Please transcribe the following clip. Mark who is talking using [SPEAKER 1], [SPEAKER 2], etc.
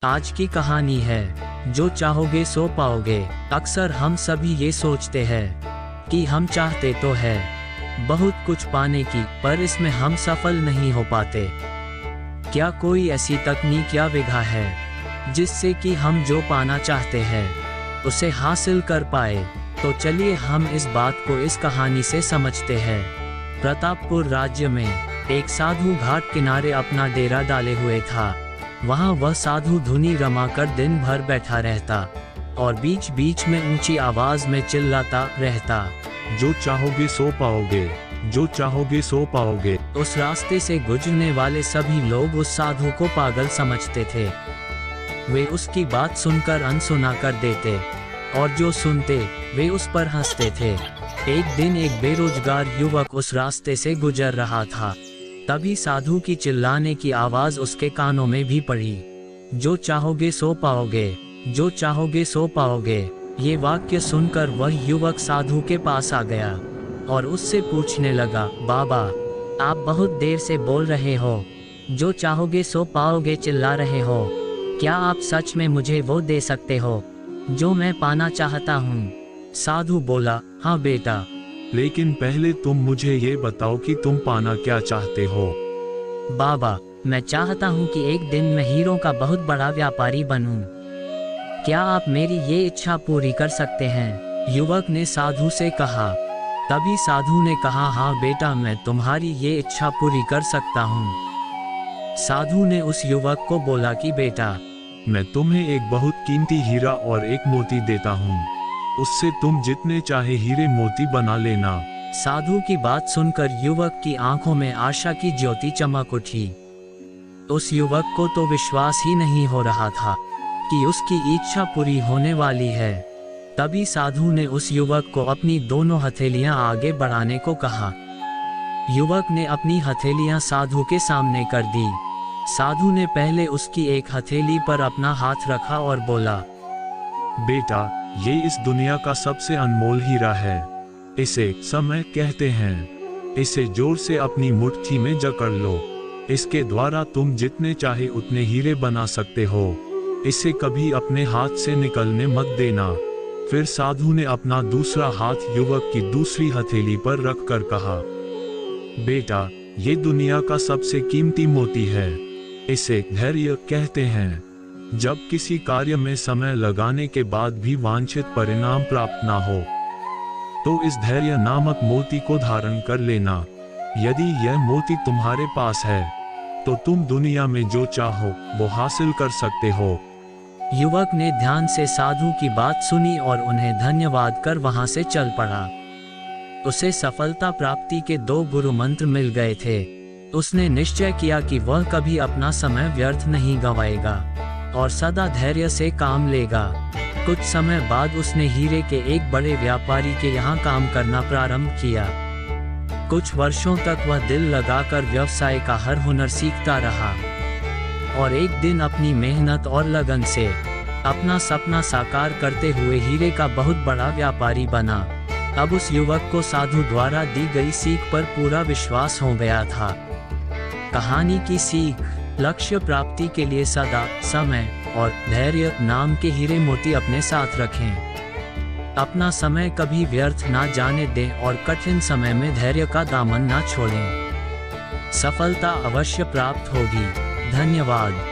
[SPEAKER 1] आज की कहानी है जो चाहोगे सो पाओगे। अक्सर हम सभी ये सोचते हैं कि हम चाहते तो है बहुत कुछ पाने की, पर इसमें हम सफल नहीं हो पाते। क्या कोई ऐसी तकनीक या विधा है जिससे कि हम जो पाना चाहते हैं उसे हासिल कर पाए? तो चलिए हम इस बात को इस कहानी से समझते हैं। प्रतापपुर राज्य में एक साधु घाट किनारे अपना डेरा डाले हुए था। वहाँ वह साधु धुनी रमाकर दिन भर बैठा रहता और बीच बीच में ऊंची आवाज में चिल्लाता रहता,
[SPEAKER 2] जो चाहोगे सो पाओगे, जो चाहोगे सो पाओगे।
[SPEAKER 1] उस रास्ते से गुजरने वाले सभी लोग उस साधु को पागल समझते थे। वे उसकी बात सुनकर अनसुना कर देते और जो सुनते वे उस पर हंसते थे। एक दिन एक बेरोजगार युवक उस रास्ते से गुजर रहा था। तभी साधु की चिल्लाने की आवाज उसके कानों में भी पड़ी। जो चाहोगे सो पाओगे, जो चाहोगे सो पाओगे। ये वाक्य सुनकर वह युवक साधु के पास आ गया और उससे पूछने लगा, बाबा आप बहुत देर से बोल रहे हो, जो चाहोगे सो पाओगे चिल्ला रहे हो, क्या आप सच में मुझे वो दे सकते हो जो मैं पाना चाहता हूँ? साधु बोला, हाँ बेटा,
[SPEAKER 2] लेकिन पहले तुम मुझे ये बताओ कि तुम पाना क्या चाहते हो।
[SPEAKER 1] बाबा मैं चाहता हूँ कि एक दिन मैं हीरों का बहुत बड़ा व्यापारी बनूं। क्या आप मेरी ये इच्छा पूरी कर सकते हैं? युवक ने साधु से कहा। तभी साधु ने कहा, हाँ बेटा, मैं तुम्हारी ये इच्छा पूरी कर सकता हूँ। साधु ने उस युवक को बोला कि बेटा,
[SPEAKER 2] मैं तुम्हें एक बहुत कीमती हीरा और एक मोती देता हूँ, उससे तुम जितने चाहे हीरे मोती बना लेना।
[SPEAKER 1] साधु की बात सुनकर युवक की आंखों में आशा की ज्योति चमक उठी। उस युवक को तो विश्वास ही नहीं हो रहा था कि उसकी इच्छा पूरी होने वाली है। तभी साधु ने उस युवक को अपनी दोनों हथेलियां आगे बढ़ाने को कहा। युवक ने अपनी हथेलियां साधु के सामने कर दी। साधु ने पहले उसकी एक हथेली पर अपना हाथ रखा और बोला,
[SPEAKER 2] बेटा, ये इस दुनिया का सबसे अनमोल हीरा है। इसे समय कहते हैं। इसे जोर से अपनी मुट्ठी में जकड़ लो। इसके द्वारा तुम जितने चाहे उतने हीरे बना सकते हो। इसे कभी अपने हाथ से निकलने मत देना। फिर साधु ने अपना दूसरा हाथ युवक की दूसरी हथेली पर रखकर कहा, बेटा, ये दुनिया का सबसे कीमती मोती है। इसे धैर्य कहते हैं। जब किसी कार्य में समय लगाने के बाद भी वांछित परिणाम प्राप्त ना हो तो इस धैर्य नामक मोती को धारण कर लेना। यदि यह मोती तुम्हारे पास है तो तुम दुनिया में जो चाहो वो हासिल कर सकते हो।
[SPEAKER 1] युवक ने ध्यान से साधु की बात सुनी और उन्हें धन्यवाद कर वहां से चल पड़ा। उसे सफलता प्राप्ति के 2 गुरु मंत्र मिल गए थे। उसने निश्चय किया कि वह कभी अपना समय व्यर्थ नहीं गंवाएगा और सदा धैर्य से काम लेगा। कुछ समय बाद उसने हीरे के एक बड़े व्यापारी के यहाँ काम करना प्रारंभ किया। कुछ वर्षों तक वह दिल लगाकर व्यवसाय का हर हुनर सीखता रहा और एक दिन अपनी मेहनत और लगन से अपना सपना साकार करते हुए हीरे का बहुत बड़ा व्यापारी बना। अब उस युवक को साधु द्वारा दी गई सीख पर पूरा विश्वास हो गया था। कहानी की सीख, लक्ष्य प्राप्ति के लिए सदा समय और धैर्य नाम के हीरे मोती अपने साथ रखें। अपना समय कभी व्यर्थ ना जाने दें और कठिन समय में धैर्य का दामन ना छोड़ें। सफलता अवश्य प्राप्त होगी। धन्यवाद।